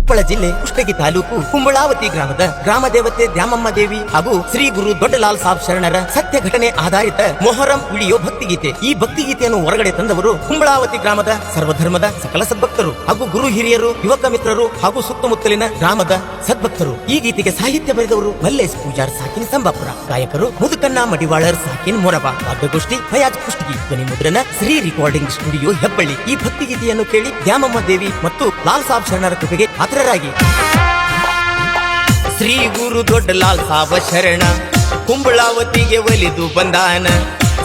ಕೊಪ್ಪಳ ಜಿಲ್ಲೆ ಕುಷ್ಟಗಿ ತಾಲೂಕು ಕುಂಬಳಾವತಿ ಗ್ರಾಮದ ಗ್ರಾಮ ದೇವತೆ ದ್ಯಾಮಮ್ಮ ದೇವಿ ಹಾಗೂ ಶ್ರೀ ಗುರು ದೊಡ್ಡಲಾಲ್ ಸಾಬ್ ಶರಣರ ಸತ್ಯ ಘಟನೆ ಆಧಾರಿತ ಮೊಹರಂ ವಿಡಿಯೋ ಭಕ್ತಿಗೀತೆ. ಈ ಭಕ್ತಿಗೀತೆಯನ್ನು ಹೊರಗಡೆ ತಂದವರು ಕುಂಬಳಾವತಿ ಗ್ರಾಮದ ಸರ್ವಧರ್ಮದ ಸಕಲ ಸದ್ಭಕ್ತರು ಹಾಗೂ ಗುರು ಹಿರಿಯರು, ಯುವಕ ಮಿತ್ರರು ಹಾಗೂ ಸುತ್ತಮುತ್ತಲಿನ ಗ್ರಾಮದ ಸದ್ಭಕ್ತರು. ಈ ಗೀತೆಗೆ ಸಾಹಿತ್ಯ ಬರೆದವರು ಮಲ್ಲೇಶ್ ಪೂಜಾರ್ ಸಾಕಿನ್ ಸಂಬಾಪುರ, ಗಾಯಕರು ಮುದುಕಣ್ಣ ಮಡಿವಾಳರ್ ಸಾಕಿನ್ ಮೊರಬ, ವಾದ್ಯಗೋಷ್ಠಿ ಫಯಾಜ್ ಕುಷ್ಟಗಿ, ಧ್ವನಿ ಮುದ್ರಣ ಶ್ರೀ ರೆಕಾರ್ಡಿಂಗ್ ಸ್ಟುಡಿಯೋ ಹೆಬ್ಬಳ್ಳಿ. ಈ ಭಕ್ತಿಗೀತೆಯನ್ನು ಕೇಳಿ ದ್ಯಾಮಮ್ಮ ದೇವಿ ಮತ್ತು ಲಾಲ್ ಸಾಬ್ ಶರಣರ ಕೃಪೆಗೆ ಪಾತ್ರರಾಗಿ. ಶ್ರೀ ಗುರು ದೊಡ್ಡಲಾಲ್ ಸಾಬ ಶರಣ ಕುಂಬಳಾವತಿಗೆ ಒಲಿದು ಬಂದಾನ.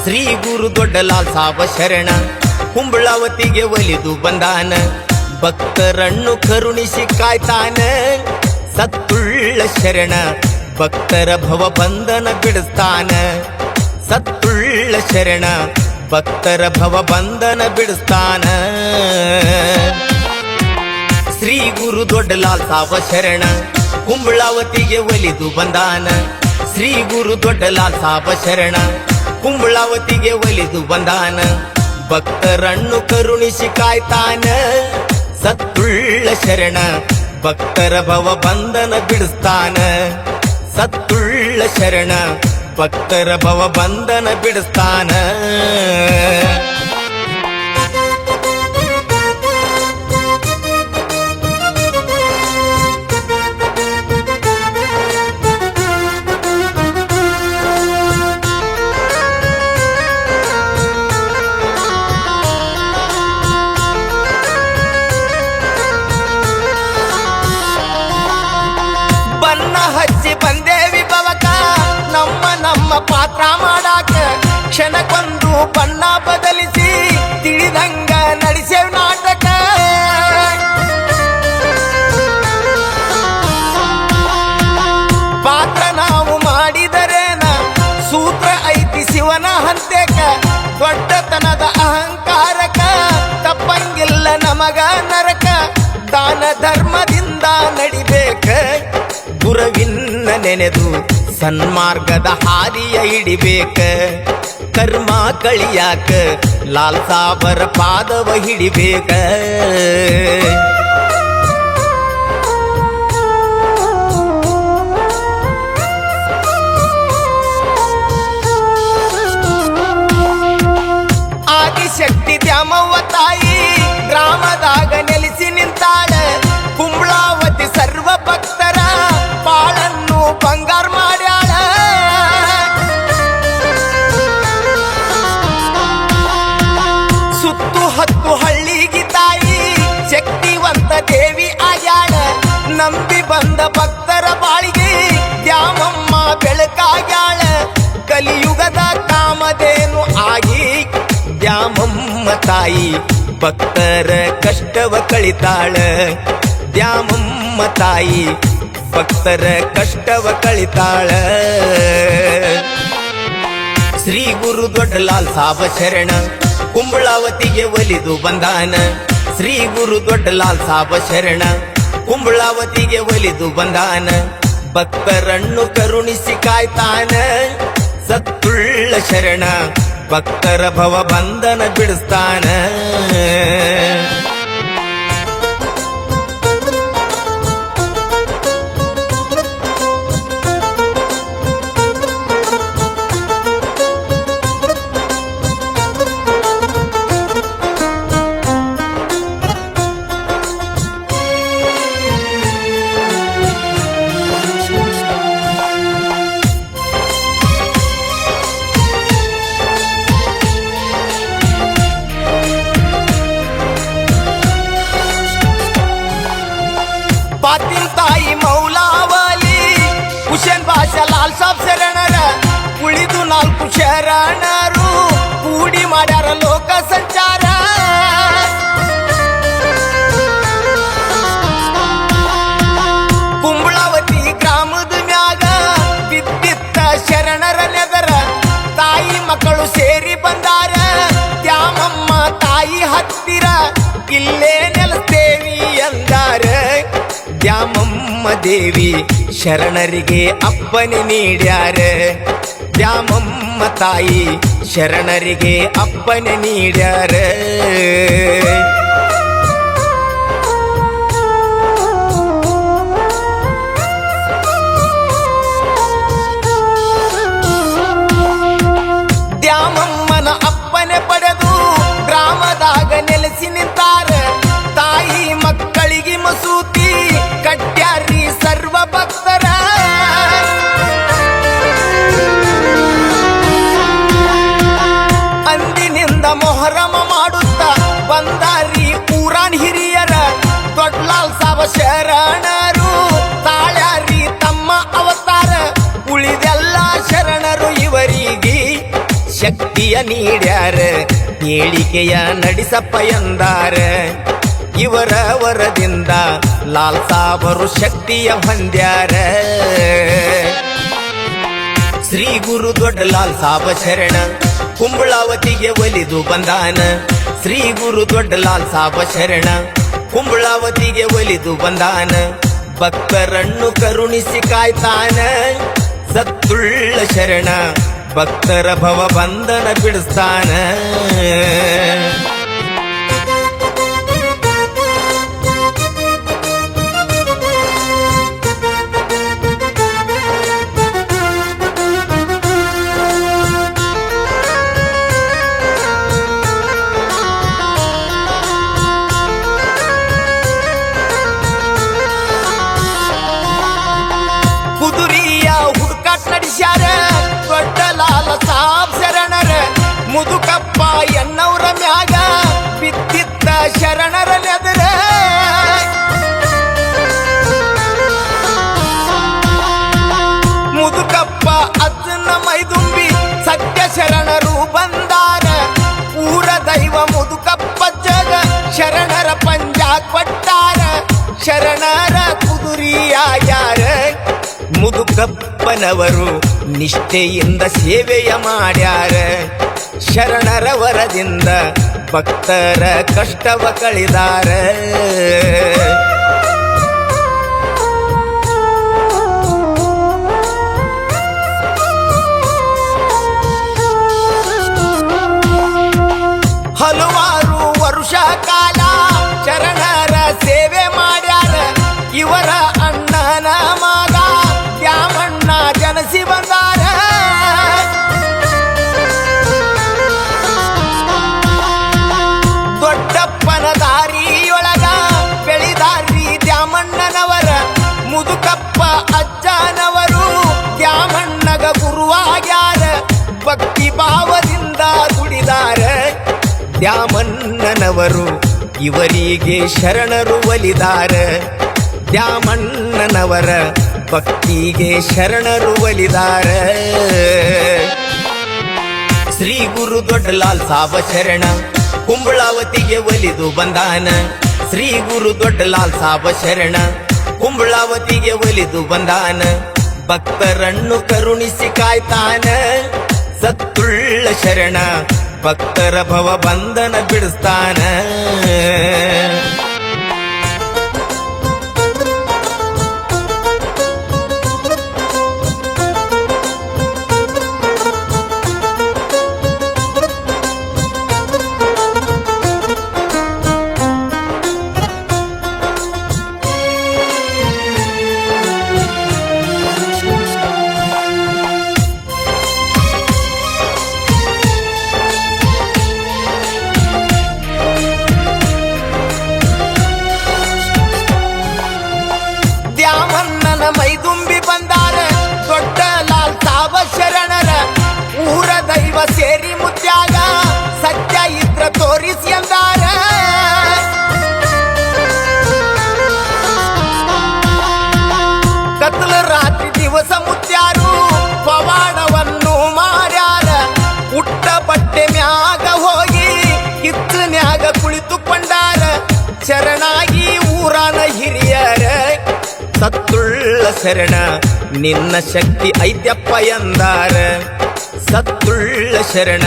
ಶ್ರೀ ಗುರು ದೊಡ್ಡಲಾಲ್ ಸಾಬ ಶರಣ ಕುಂಬಳಾವತಿಗೆ ಒಲಿದು ಬಂದಾನ. ಭಕ್ತರನ್ನು ಕರುಣಿಸಿ ಕಾಯ್ತಾನ. ಸತ್ತುಳ್ಳ ಶರಣ ಭಕ್ತರ ಭವ ಬಂಧನ ಬಿಡಿಸ್ತಾನ. ಸತ್ತುಳ್ಳ ಶರಣ ಭಕ್ತರ ಭವ ಬಂಧನ ಬಿಡಿಸ್ತಾನ. ಶ್ರೀ ಗುರು ದೊಡ್ಡಲಾಲ್ ಸಾಬ ಶರಣ ಕುಂಬಳಾವತಿಗೆ ಒಲಿದು ಬಂದಾನ. ಶ್ರೀ ಗುರು ದೊಡ್ಡಲಾಲ್ ಸಾಬ ಶರಣ ಕುಂಬಳಾವತಿಗೆ ಒಲಿದು ಬಂದಾನ. ಭಕ್ತರನ್ನು ಕರುಣಿಸಿ ಕಾಯ್ತಾನ. ಸತ್ತುಳ್ಳ ಶರಣ ಭಕ್ತರ ಭವ ಬಂಧನ ಬಿಡಿಸ್ತಾನ. ಸತ್ತುಳ್ಳ ಶರಣ ಭಕ್ತರ ಭವ ಬಂಧನ ಬಿಡಿಸ್ತಾನ. ಪಾತ್ರ ಮಾಡಾಕ ಕ್ಷಣಕ್ಕೊಂದು ಬಣ್ಣ ಬದಲಿಸಿ ತಿಳಿದಂಗ ನಡೆಸೇವ್ ನಾಟಕ. ಪಾತ್ರ ನಾವು ಮಾಡಿದರೇನ ಸೂತ್ರ ಐತಿ ಶಿವನ ಹಂತೆಕ. ದೊಡ್ಡತನದ ಅಹಂಕಾರಕ ತಪ್ಪಂಗಿಲ್ಲ ನಮಗ ನರಕ. ದಾನ ಧರ್ಮದಿಂದ ನಡಿಬೇಕ. ಗುರುವಿನ ನೆನೆದು ಸನ್ಮಾರ್ಗದ ಹಾದಿಯ ಹಿಡಿಬೇಕ. ಕರ್ಮ ಕಳಿಯಾಕ ಲಾಲ್ ಸಾಬರ ಪಾದವ ಹಿಡಿಬೇಕ. ಆದಿಶಕ್ತಿ ದ್ಯಾಮವ್ವ ತಾಯಿ ಗ್ರಾಮದಾಗ ನೆಲೆಸಿ ನಿಂತಾಳ. ಕುಂಬಳಾವತಿ ಸರ್ವ ಭಕ್ತರ ಬಾಳನ್ನು ಬಂಗಾರ ಮಾಡ್ಯಾಳ. ಸುತ್ತು ಹತ್ತು ಹಳ್ಳಿಗೆ ತಾಯಿ ಶಕ್ತಿವಂತ ದೇವಿ ಆಗ್ಯಾಳ. ನಂಬಿ ಬಂದ ಭಕ್ತರ ಬಾಳಿಗೆ ದ್ಯಾಮಮ್ಮ ಬೆಳಕಾಗ್ಯಾಳ. ಕಲಿಯುಗದ ಕಾಮಧೇನು ಆಗಿ ದ್ಯಾಮಮ್ಮ ತಾಯಿ ಭಕ್ತರ ಕಷ್ಟವ ಕಳಿತಾಳ. ದ್ಯಾಮಮ್ಮ ತಾಯಿ ಭಕ್ತರ ಕಷ್ಟವ ಕಳಿತಾಳ. ಶ್ರೀ ಗುರು ದೊಡ್ಡಲಾಲ್ ಸಾಬ ಶರಣ ಕುಂಬಳಾವತಿಗೆ ಒಲಿದು ಬಂದಾನ. ಶ್ರೀ ಗುರು ದೊಡ್ಡಲಾಲ್ ಸಾಬ ಶರಣ ಕುಂಬಳಾವತಿಗೆ ಒಲಿದು ಬಂದಾನ. ಭಕ್ತರನ್ನು ಕರುಣಿಸಿ ಕಾಯ್ತಾನ. ಸತ್ತುಳ್ಳ ಶರಣ ಭಕ್ತರ ಭವ ಬಂಧನ ಬಿಡಿಸ್ತಾನ. ಪಾತಿಲ್ ತಾಯಿ ಮೌಲಾವಲಿ ಹುಸೇನ್ ಬಾಷಾ ಲಾಲ್ ಸಾಬ್ ಶರಣರ ಉಳಿದು 4 ಶರಣರು ಕೂಡಿ ಮಾಡ್ಯಾರ ಲೋಕ ಸಂಚಾರ. ಕುಂಬಳಾವತಿ ಗ್ರಾಮದ ಮ್ಯಾಗ ಬಿದ್ದಿತ್ತ ಶರಣರ ನೆದರ. ತಾಯಿ ಮಕ್ಕಳು ಸೇರಿ ಬಂದಾರ ದ್ಯಾಮಮ್ಮ ತಾಯಿ ಹತ್ತಿರ. ಇಲ್ಲೇ ನೆಲೆಸ್ತೇವಿ ಎಂದಾರ. ದ್ಯಾಮಮ್ಮ ದೇವಿ ಶರಣರಿಗೆ ಅಪ್ಪನೆ ನೀಡ್ಯಾರ. ದ್ಯಾಮಮ್ಮ ತಾಯಿ ಶರಣರಿಗೆ ಅಪ್ಪನೆ ನೀಡ್ಯಾರ. ಮೊಹರಮ ಮಾಡುತ್ತ ಬಂದಾರಿ ಊರಾನ್ ಹಿರಿಯರ ದೊಡ್ಡಲಾಲ್ ಸಾಬ ಶರಣರು ತಾಳ್ಯಾರಿ ತಮ್ಮ ಅವತಾರ ಉಳಿದೆಲ್ಲ ಶರಣರು ಇವರಿಗೆ ಶಕ್ತಿಯ ನೀಡ್ಯಾರ ಹೇಳಿಕೆಯ ನಡೆಸಪ್ಪ ಎಂದಾರ ಇವರ ವರದಿಂದ ಲಾಲ್ ಸಾಬರು ಶಕ್ತಿಯ ಹೊಂದ್ಯಾರ ಶ್ರೀ ಗುರು ದೊಡ್ಡಲಾಲ್ ಸಾಬ ಶರಣ ಕುಂಬಳಾವತಿಗೆ ಒಲಿದು ಬಂದಾನ ಶ್ರೀ ಗುರು ದೊಡ್ಡಲಾಲ್ ಸಾಬ ಶರಣ ಕುಂಬಳಾವತಿಗೆ ಒಲಿದು ಬಂದಾನ ಭಕ್ತರನ್ನು ಕರುಣಿಸಿ ಕಾಯ್ತಾನ ಸತ್ತುಳ್ಳ ಶರಣ ಭಕ್ತರ ಭವ ಬಂಧನ ಬಿಡಿಸ್ತಾನ ನಡೆಸ್ಯಾರ ದೊಡ್ಡಲಾಲ್ ಸಾಬ್ ಶರಣರ ಮುದುಕಪ್ಪ ಎನ್ನವರ ಮ್ಯಾಗ ಬಿದ್ದಿದ್ದ ಶರಣರ ನೆದರ ಮುದುಕಪ್ಪ ಅಜ್ಜನ ಮೈದುಂಬಿ ಸತ್ಯ ಶರಣರು ಬಂದಾರ ಊರ ದೈವ ಮುದುಕಪ್ಪ ಜಗ ಶರಣರ ಪಂಜ ಕೊಟ್ಟಾರ ಶರಣರ ಕುದುರಿಯಾಗ್ಯಾರ ಮುದುಕಪ್ಪನವರು ನಿಷ್ಠೆಯಿಂದ ಸೇವೆಯ ಮಾಡ್ಯಾರ ಶರಣರ ವರದಿಂದ ಭಕ್ತರ ಕಷ್ಟವ ಕಳಿದಾರ ಹಲವಾರು ವರ್ಷ ಕಾಲ ಶರಣರ ಸೇವೆ ಮಾಡ್ಯಾರ ಇವರ ಅಣ್ಣನ ಮಗ ದ್ಯಾಮಣ್ಣ ಜನಸಿ ಬಂದಾರ ದೊಡ್ಡಪ್ಪನ ದಾರಿಯೊಳಗ ಬೆಳಿದಾರಿ ದ್ಯಾಮಣ್ಣನವರ ಮುದುಕಪ್ಪ ಅಜ್ಜನವರು ದ್ಯಾಮಣ್ಣಗ ಗುರುವಾಗ್ಯಾರ ಭಕ್ತಿ ಭಾವದಿಂದ ದುಡಿದಾರ ದ್ಯಾಮಣ್ಣನವರು ಇವರಿಗೆ ಶರಣರು ಒಲಿದಾರ ದ್ಯಾಮಣ್ಣನವರ ಭಕ್ತಿಗೆ ಶರಣರು ಒಲಿದಾರ ಶ್ರೀ ಗುರು ದೊಡ್ಡಲಾಲ್ ಸಾಬ ಶರಣ ಕುಂಬಳಾವತಿಗೆ ಒಲಿದು ಬಂದಾನ ಶ್ರೀ ಗುರು ದೊಡ್ಡಲಾಲ್ ಸಾಬ ಶರಣ ಕುಂಬಳಾವತಿಗೆ ಒಲಿದು ಬಂದಾನ ಭಕ್ತರನ್ನು ಕರುಣಿಸಿ ಕಾಯ್ತಾನ ಸತ್ತುಳ್ಳ ಶರಣ ಭಕ್ತರ ಭವ ಬಂಧನ ಬಿಡಿಸ್ತಾನ ದ್ಯಾಮಣ್ಣನ ಮೈದುಂಬಿ ಬಂದಾರ ದೊಡ್ಡಲಾಲ್ ಸಾಬ ಶರಣರ ಊರ ದೈವ ಸೇರಿ ಮುತ್ಯಾಗ ಸತ್ಯ ಇದ್ರ ತೋರಿಸಿ ಅಂದಾರ ಕತ್ಲ ರಾತ್ರಿ ದಿವಸ ಮುತ್ಯಾರು ಪವಾಡವನ್ನು ಮಾಡ್ಯಾರ ಉಟ್ಟ ಬಟ್ಟೆ ಮ್ಯಾಗ ಹೋಗಿ ಕಿತ್ತನ್ಯಾಗ ಕುಳಿತುಕೊಂಡಾರ ಶರಣಾಗಿ ಊರಾನ ಹಿರಿಯರ ಸತ್ತುಳ್ಳ ಶರಣ ನಿನ್ನ ಶಕ್ತಿ ಐತ್ಯಪ್ಪ ಎಂದಾರ ಸತ್ತುಳ್ಳ ಶರಣ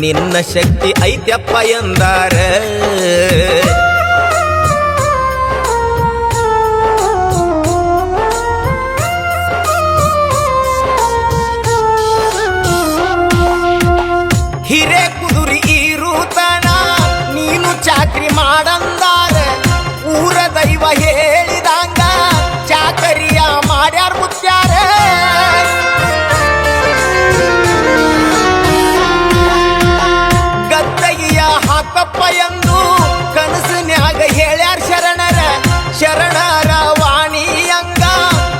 ನಿನ್ನ ಶಕ್ತಿ ಐತ್ಯಪ್ಪ ಎಂದಾರ ಹಿರೇ ಕುದುರಿ ಈರುತನ ನೀನು ಚಾಕ್ರಿ ಮಾಡಂದಾರ ಊರ ದೈವ ಹೇಳಿದಂಗ ಚಾಕರಿಯ ಮಾಡ್ಯಾರ ಮುತ್ಯಾರ ಗದ್ದಗಿಯ ಹಾಕಪ್ಪ ಎಂದು ಕನಸಿನ್ಯಾಗ ಹೇಳ್ಯಾರ ಶರಣರ ಶರಣರ ವಾಣಿಯಂಗ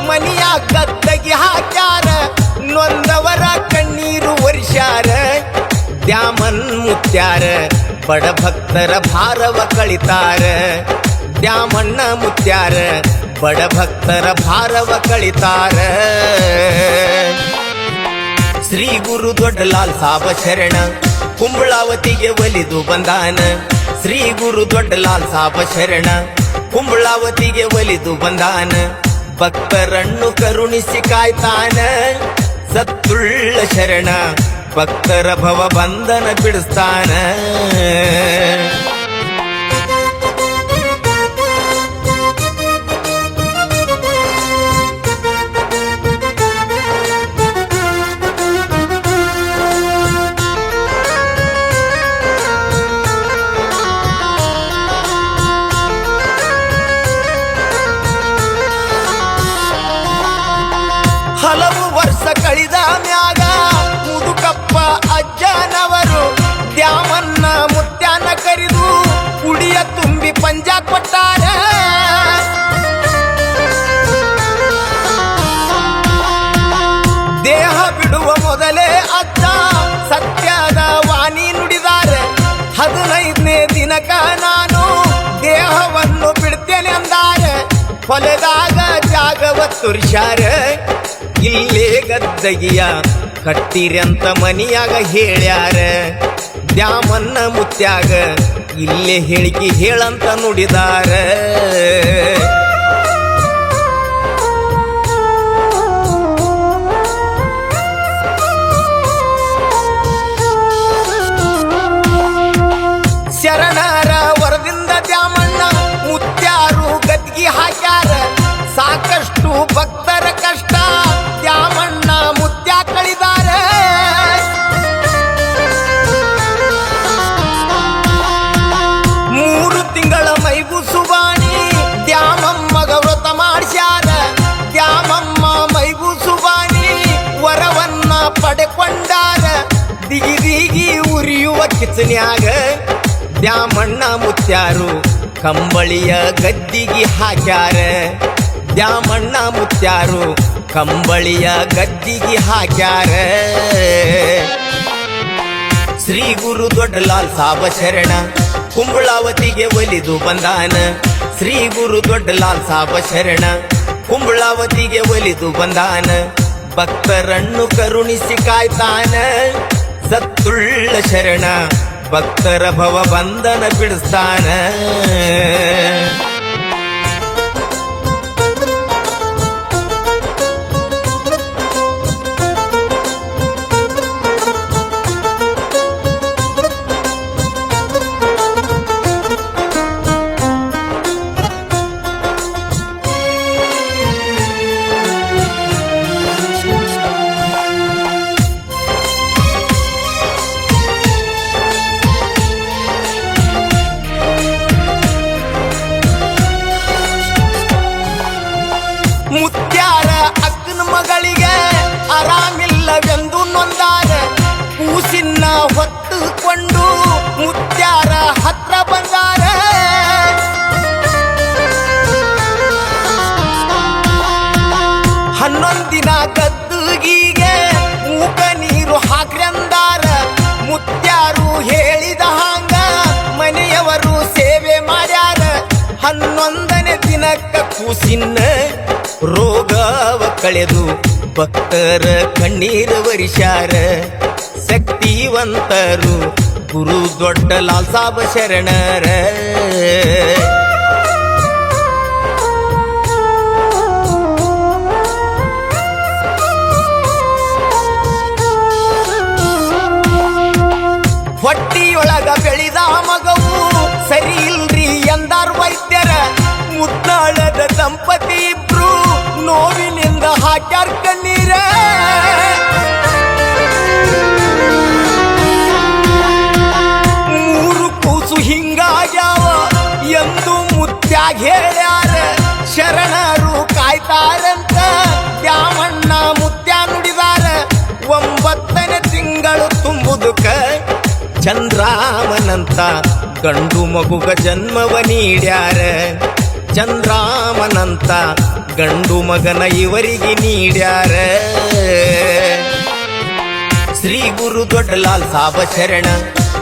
ಮನಿಯ ಗದ್ದಗಿ ಹಾಕ್ಯಾರ ನೊಂದವರ ಕಣ್ಣೀರು ವರ್ಷಾರ ದ್ಯಾಮನ್ ಮುತ್ಯಾರ ಬಡ ಭಕ್ತರ ಭಾರವ ಕಳಿತಾರ ದ್ಯಾಮಣ್ಣ ಮುತ್ಯಾರ ಬಡ ಭಕ್ತರ ಭಾರವ ಕಳಿತಾರ ಶ್ರೀ ಗುರು ದೊಡ್ಡಲಾಲ್ ಸಾಬ ಶರಣ ಕುಂಬಳಾವತಿಗೆ ಒಲಿದು ಬಂದಾನ ಶ್ರೀ ಗುರು ದೊಡ್ಡಲಾಲ್ ಸಾಬ ಶರಣ ಕುಂಬಳಾವತಿಗೆ ಒಲಿದು ಬಂದಾನ ಭಕ್ತರನ್ನು ಕರುಣಿಸಿ ಕಾಯ್ತಾನ ಸತ್ತುಳ್ಳ ಶರಣ ಭಕ್ತರ ಭವ ಬಂಧನ ಬಿಡಿಸ್ತಾನ ಹಲವು ವರ್ಷ ಕಳೆದ ಮ್ಯಾಗ ಮುದುಕಪ್ಪ ಅಜ್ಜನವರು ದ್ಯಾಮನ್ನ ಮುತ್ಯಾನ ಕರೆದು ಕುಡಿಯ ತುಂಬಿ ಪಂಜ ಕೊಟ್ಟಾರ ದೇಹ ಬಿಡುವ ಮೊದಲೇ ಅಜ್ಜ ಸತ್ಯದ ವಾಣಿ ನುಡಿದಾರೆ 15ನೇ ದಿನಕ ನಾನು ದೇಹವನ್ನು ಬಿಡ್ತೇನೆ ಅಂದಾರೆ ಹೊಲದಾಗ ಜಾಗವ ತುರ್ಷಾರ ಇಲ್ಲೇ ಗದ್ದಗಿಯ ಕಟ್ಟಿರಂತ ಮನಿಯಾಗ ಹೇಳ್ಯಾರ ದ್ಯಾಮನ್ನ ಮುತ್ಯಾಗ ಇಲ್ಲೇ ಹೇಳಿಕೆ ಹೇಳಂತ ನುಡಿದಾರ ಶರಣರ ವರದಿಂದ ದ್ಯಾಮಣ್ಣ ಮುತ್ಯಾರು ಗದ್ಗಿ ಹಾಕ್ಯಾರ ಸಾಕಷ್ಟು ಭಕ್ತರ ಕಷ್ಟ ದ್ಯಾಮಣ್ಣ ಮುತ್ಯ ಕಳಿದಾರೆ 3 ತಿಂಗಳ ಮೈಗೂಸುವಾಣಿ ದ್ಯಾಮಮ್ಮಗ ವ್ರತ ಮಾಡ್ಸ್ಯಾರ ದ್ಯಾಮಮ್ಮ ಮೈಗೂಸುವಾಣಿ ವರವನ್ನ ಪಡೆಕೊಂಡಾರ ದಿಗಿ ದಿಗಿ ಉರಿಯುವ ಕಿಚನ್ಯಾಗ ದ್ಯಾಮಣ್ಣ ಮುತ್ಯಾರು ಕಂಬಳಿಯ ಗದ್ದಿಗೆ ಹಾಕ್ಯಾರ ದ್ಯಾಮಣ್ಣ ಮುತ್ಯಾರು ಕಂಬಳಿಯ ಗದ್ದಿಗೆ ಹಾಕ್ಯಾರ ಶ್ರೀ ಗುರು ದೊಡ್ಡಲಾಲ್ ಸಾಬ ಶರಣ ಕುಂಬಳಾವತಿಗೆ ಒಲಿದು ಬಂದಾನ ಶ್ರೀ ಗುರು ದೊಡ್ಡಲಾಲ್ ಸಾಬ ಶರಣ ಕುಂಬಳಾವತಿಗೆ ಒಲಿದು ಬಂದಾನ ಭಕ್ತರನ್ನು ಕರುಣಿಸಿ ಕಾಯ್ತಾನ ಸತ್ತುಳ್ಳ ಶರಣ ಭಕ್ತರ ಭವ ಬಂಧನ ಬಿಡಿಸ್ತಾನ ಮುತ್ಯಾರ ಅಕ್ಕನ ಮಗಳಿಗೆ ಆರಾಮಿಲ್ಲವೆಂದು ನೊಂದಾರ ಕೂಸಿನ ಹೊತ್ತುಕೊಂಡು ಮುತ್ಯಾರ ಹತ್ರ ಬಂದಾರ 11 ದಿನ ಗದ್ದುಗಿಗೆ ಮೂಕ ನೀರು ಹಾಕ್ರಂದಾರ ಮುತ್ಯಾರು ಹೇಳಿದ ಹಾಂಗ ಮನೆಯವರು ಸೇವೆ ಮಾಡ್ಯಾರ 11ನೇ ದಿನಕ್ಕ ಕೂಸಿನ ರೋಗವ ಕಳೆದು ಭಕ್ತರ ಕಣ್ಣೀರ ವರಿಷಾರ ಶಕ್ತಿವಂತರು ಗುರು ದೊಡ್ಡಲಾಲ್ ಸಾಬ ಶರಣರ ಹೊಟ್ಟಿಯೊಳಗ ಬೆಳೆದ ಮಗವು ಸರಿ ಇಲ್ರಿ ಎಂದಾರ್ ವೈದ್ಯರ ಮುದ್ದಾಳದ ದಂಪತಿ ಇಬ್ರು ನೋವಿನಿಂದ ಹಾಕ್ಯಾರ ಕಣ್ಣೀರ 3 ಕೂಸು ಹಿಂಗಾಗ್ಯಾವ ಎಂದು ಮುತ್ಯಾಗ ಹೇಳ್ಯಾರ ಶರಣರು ಕಾಯ್ತಾರಂತ ದ್ಯಾಮಣ್ಣ ಮುತ್ಯ ನುಡಿದಾರ 9ನೇ ತಿಂಗಳು ತುಂಬುದಕ್ಕ ಚಂದ್ರಾಮನಂತ ಗಂಡು ಮಗುಗ ಜನ್ಮವ ನೀಡ್ಯಾರ ಚಂದ್ರಾಮನಂತ ಗಂಡು ಮಗನ ಇವರಿಗೆ ನೀಡ್ಯಾರ ಶ್ರೀ ಗುರು ದೊಡ್ಡಲಾಲ್ ಸಾಬ ಶರಣ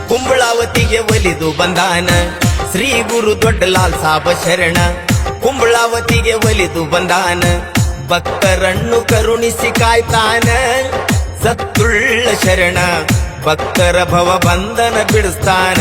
ಕುಂಬಳಾವತಿಗೆ ಒಲಿದು ಬಂದಾನ. ಶ್ರೀ ಗುರು ದೊಡ್ಡಲಾಲ್ ಸಾಬ ಶರಣ ಕುಂಬಳಾವತಿಗೆ ಒಲಿದು ಬಂದಾನ. ಭಕ್ತರನ್ನು ಕರುಣಿಸಿ ಕಾಯ್ತಾನ. ಸತ್ತುಳ್ಳ ಶರಣ ಭಕ್ತರ ಭವ ಬಂಧನ ಬಿಡಿಸ್ತಾನ.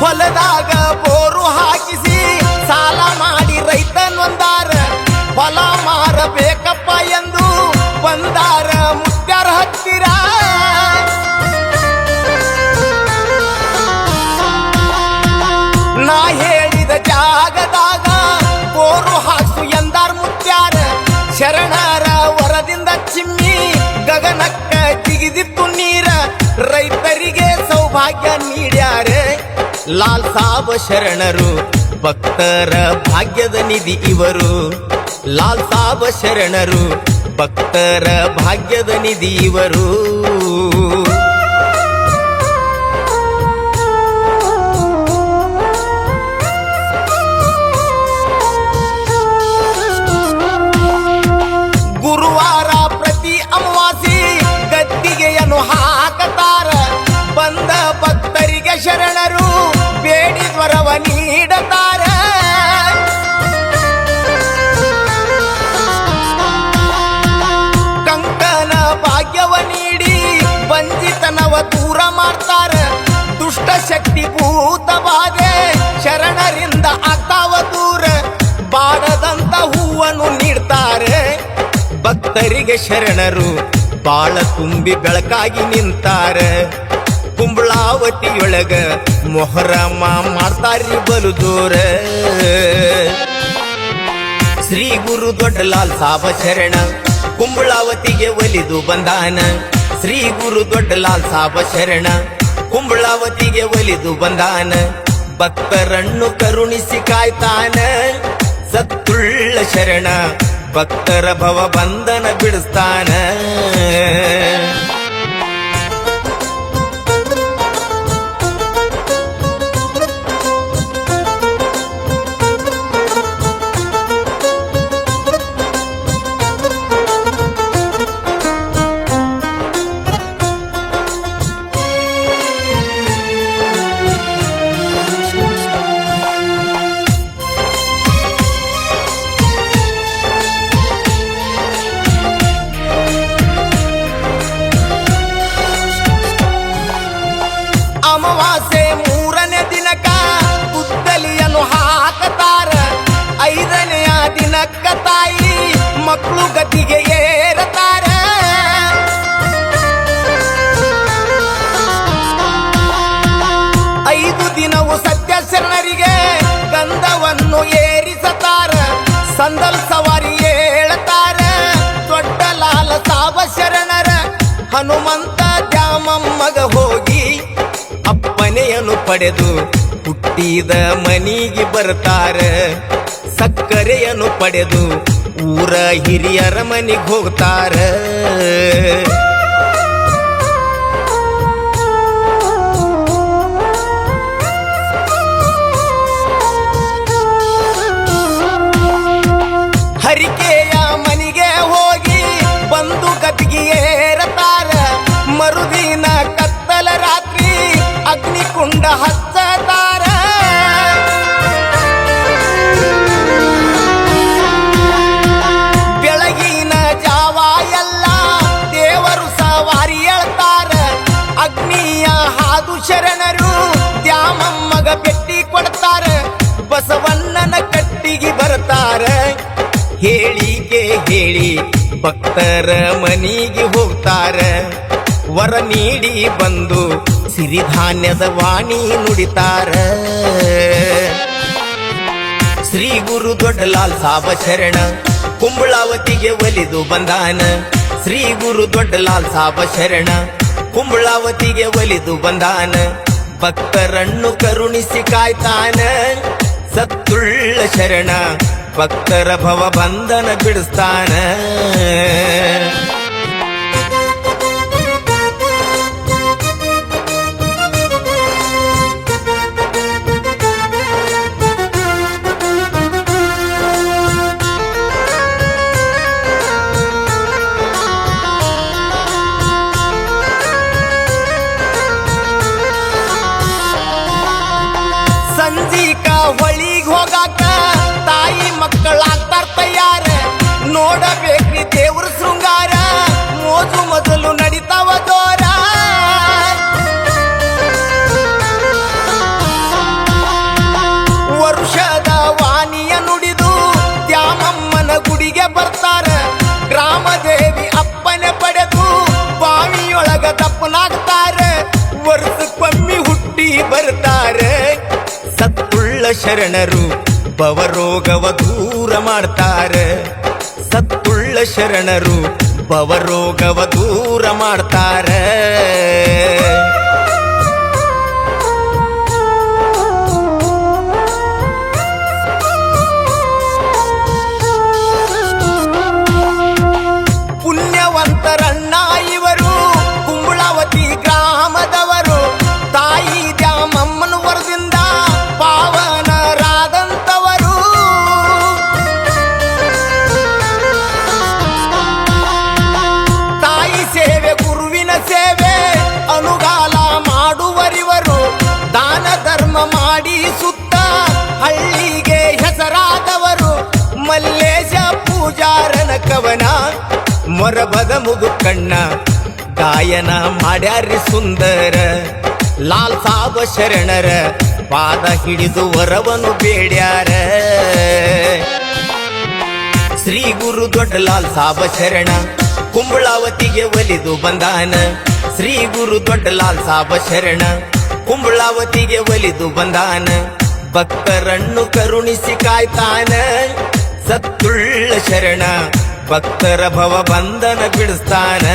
ಹೊಲದಾಗ ಬೋರು ಹಾಕಿಸಿ ಸಾಲ ಮಾಡಿ ರೈತನೊಂದಾರ. ಹೊಲ ಮಾರಬೇಕಪ್ಪ ಎಂದು ಬಂದಾರ ಮುತ್ಯಾರ ಹತ್ತಿರ. ನಾ ಹೇಳಿದ ಜಾಗದಾಗ ಬೋರು ಹಾಕ್ಸು ಎಂದಾರ ಮುತ್ಯಾರ. ಶರಣರ ವರದಿಂದ ಚಿಮ್ಮಿ ಗಗನಕ್ಕ ಜಿಗಿದಿತ್ತು ನೀರ. ರೈತರಿಗೆ ಸೌಭಾಗ್ಯ ನೀಡ್ಯಾರ ಲಾಲ್ ಸಾಬ ಶರಣರು. ಭಕ್ತರ ಭಾಗ್ಯದ ನಿಧಿ ಇವರು. ಲಾಲ್ ಸಾಬ ಶರಣರು ಭಕ್ತರ ಭಾಗ್ಯದ ನಿಧಿ ಇವರು. ಗುರುವಾರ ಪ್ರತಿ ಅಮಾವಾಸಿ ಗದ್ದಿಗೆಯನ್ನು ಹಾಕತಾರ. ಬಂದ ಭಕ್ತರಿಗೆ ಶರಣರು ಬೇಡಿದ್ವರವ ನೀಡತಾರ. ಕಂಕನ ಭಾಗ್ಯವ ನೀಡಿ ವಂಚಿತನವ ದೂರ ಮಾಡ್ತಾರ. ದುಷ್ಟ ಶಕ್ತಿ ಭೂತ ಬಾಧೆ ಶರಣರಿಂದ ಆಗ್ತಾವ ದೂರ. ಬಾಡದಂತ ಹೂವನ್ನು ನೀಡ್ತಾರೆ ಭಕ್ತರಿಗೆ ಶರಣರು. ಬಾಳ ತುಂಬಿ ಬೆಳಕಾಗಿ ನಿಂತಾರ. ಕುಂಬಳಾವತಿಯೊಳಗ ಮೊಹರಮ ಮಾಡ್ತಾರಿ ಬಲು ದೂರ. ಶ್ರೀ ಗುರು ದೊಡ್ಡಲಾಲ್ ಸಾಬ ಶರಣ ಕುಂಬಳಾವತಿಗೆ ಒಲಿದು ಬಂದಾನ. ಶ್ರೀ ಗುರು ದೊಡ್ಡಲಾಲ್ ಸಾಬ ಶರಣ ಕುಂಬಳಾವತಿಗೆ ಒಲಿದು ಬಂದಾನ. ಭಕ್ತರನ್ನು ಕರುಣಿಸಿ ಕಾಯ್ತಾನ. ಸತ್ತುಳ್ಳ ಶರಣ ಭಕ್ತರ ಭವ ಬಂಧನ ಬಿಡಿಸ್ತಾನ. ಅಮಾವಾಸ್ಯೆ ಮೂರನೇ ದಿನಕ್ಕ ಗುದ್ದಲಿಯನ್ನು ಹಾಕತಾರ. 5ನೆಯ ದಿನಕ್ಕ ತಾಯಿ ಮಕ್ಕಳು ಗತಿಗೆ ಏರತಾರ. ಐದು ದಿನವು ಸತ್ಯ ಶರಣರಿಗೆ ಗಂಧವನ್ನು ಏರಿಸತಾರ. ಸಂದಲ್ ಸವಾರಿ ಏಳತಾರ. ದೊಡ್ಡಲಾಲ ಸಾಬ ಶರಣರ ಹನುಮಂತ ದ್ಯಾಮಮ್ಮಗ ಹೋಗಿ ಅಪ್ಪನೆಯನ್ನು ಪಡೆದು ಹುಟ್ಟಿದ ಮನಿಗೆ ಬರ್ತಾರ. ಸಕ್ಕರೆಯನ್ನು ಪಡೆದು ಊರ ಹಿರಿಯರ ಮನಿಗೆ ಹೋಗ್ತಾರ. ಹರಿಕೆಯ ಮನಿಗೆ ಹೋಗಿ ಬಂದು ಗದ್ದಿಗೆ ಏರತಾರ. ಮರುದಿನ ಕತ್ತಲ ರಾತ್ರಿ ಅಗ್ನಿಕುಂಡ ಹಚ್ಚತಾರ. ಬೆಳಗಿನ ಜಾವ ಎಲ್ಲ ದೇವರು ಸವಾರಿ ಹೇಳ್ತಾರ. ಅಗ್ನಿಯ ಹಾದು ಶರಣರು ದ್ಯಾಮಮ್ಮಗ ಭೇಟಿ ಕೊಡ್ತಾರ. ಬಸವಣ್ಣನ ಕಟ್ಟಿಗೆ ಬರ್ತಾರ. ಹೇಳಿಕೆ ಹೇಳಿ ಭಕ್ತರ ಮನಿಗೆ ಹೋಗ್ತಾರ. ವರ ನೀಡಿ ಬಂದು ಸಿರಿಧಾನ್ಯದ ವಾಣಿ ನುಡಿತಾರ. ಶ್ರೀ ಗುರು ದೊಡ್ಡಲಾಲ್ ಸಾಬ ಶರಣ ಕುಂಬಳಾವತಿಗೆ ಒಲಿದು ಬಂದಾನ. ಶ್ರೀ ಗುರು ದೊಡ್ಡಲಾಲ್ ಸಾಬ ಶರಣ ಕುಂಬಳಾವತಿಗೆ ಒಲಿದು ಬಂದಾನ. ಭಕ್ತರನ್ನು ಕರುಣಿಸಿ ಕಾಯ್ತಾನ. ಸತ್ತುಳ್ಳ ಶರಣ ಭಕ್ತರ ಭವ ಬಂಧನ ಬಿಡಿಸ್ತಾನ. ಸಂಜೀಕ ಹೊಳಿಗ್ ಹೋಗಾಕ ತಾಯಿ ಮಕ್ಕಳಾಗ್ತಾರ ತಯಾರ. ನೋಡಬೇಕ್ರಿ ದೇವ್ರ ಶೃಂಗಾರ, ಮೋಜು ಮೊದಲು ನಡಿತಾವ ದೋರ. ವರುಷದ ವಾಣಿಯ ನುಡಿದು ದ್ಯಾಮಮ್ಮನ ಗುಡಿಗೆ ಬರ್ತಾರ. ಗ್ರಾಮದೇವಿ ಅಪ್ಪನೆ ಪಡೆದು ಬಾವಿಯೊಳಗ ದಪ್ಪನಾಗ್ತಾರ. ವರ್ಷಕ್ಕೊಮ್ಮಿ ಹುಟ್ಟಿ ಬರ್ತಾರೆ. ಸತ್ತುಳ್ಳ ಶರಣರು ಭವರೋಗವ ದೂರ ಮಾಡ್ತಾರೆ. ಸತ್ತುಳ್ಳ ಶರಣರು ಭವರೋಗವ ದೂರ ಮಾಡ್ತಾರೆ. ಪುಣ್ಯವಂತರಣ್ಣ ಇವರು ಕುಂಬಳಾವತಿ ಗ್ರಾಮದವರು. ತಾಯಿ ದ್ಯಾಮಮ್ಮನ ವರದಿಂದ ಪಾವನರಾದಂತವರು. ತಾಯಿ ಸೇವೆ ಗುರುವಿನ ಸೇವೆ ಅನುಗಾಲ ಮಾಡುವರಿವರು. ದಾನ ಧರ್ಮ ಮಾಡಿ ಸುತ್ತ ಹಳ್ಳಿಗೆ ಹೆಸರಾದವರು. ಮಲ್ಲೇಶ ಪೂಜಾರನ ಕವನ ಮೊರಬದ ಮುದುಕಣ್ಣ ಗಾಯನ ಮಾಡ್ಯಾರಿ ಸುಂದರ. ಲಾಲ್ ಸಾಬ ಶರಣರ ಪಾದ ಹಿಡಿದು ವರವನು ಬೇಡ್ಯಾರ. ಶ್ರೀ ಗುರು ದೊಡ್ಡ ಲಾಲ್ ಸಾಬ ಶರಣ ಕುಂಬಳಾವತಿಗೆ ಒಲಿದು ಬಂದಾನ. ಶ್ರೀ ಗುರು ದೊಡ್ಡ ಲಾಲ್ ಸಾಬ ಶರಣ ಕುಂಬಳಾವತಿಗೆ ಒಲಿದು ಬಂದಾನ. ಭಕ್ತರನ್ನು ಕರುಣಿಸಿ ಕಾಯ್ತಾನ. ಸತ್ತುಳ್ಳ ಶರಣ ಭಕ್ತರ ಭವ ಬಂಧನ ಬಿಡಿಸ್ತಾನ.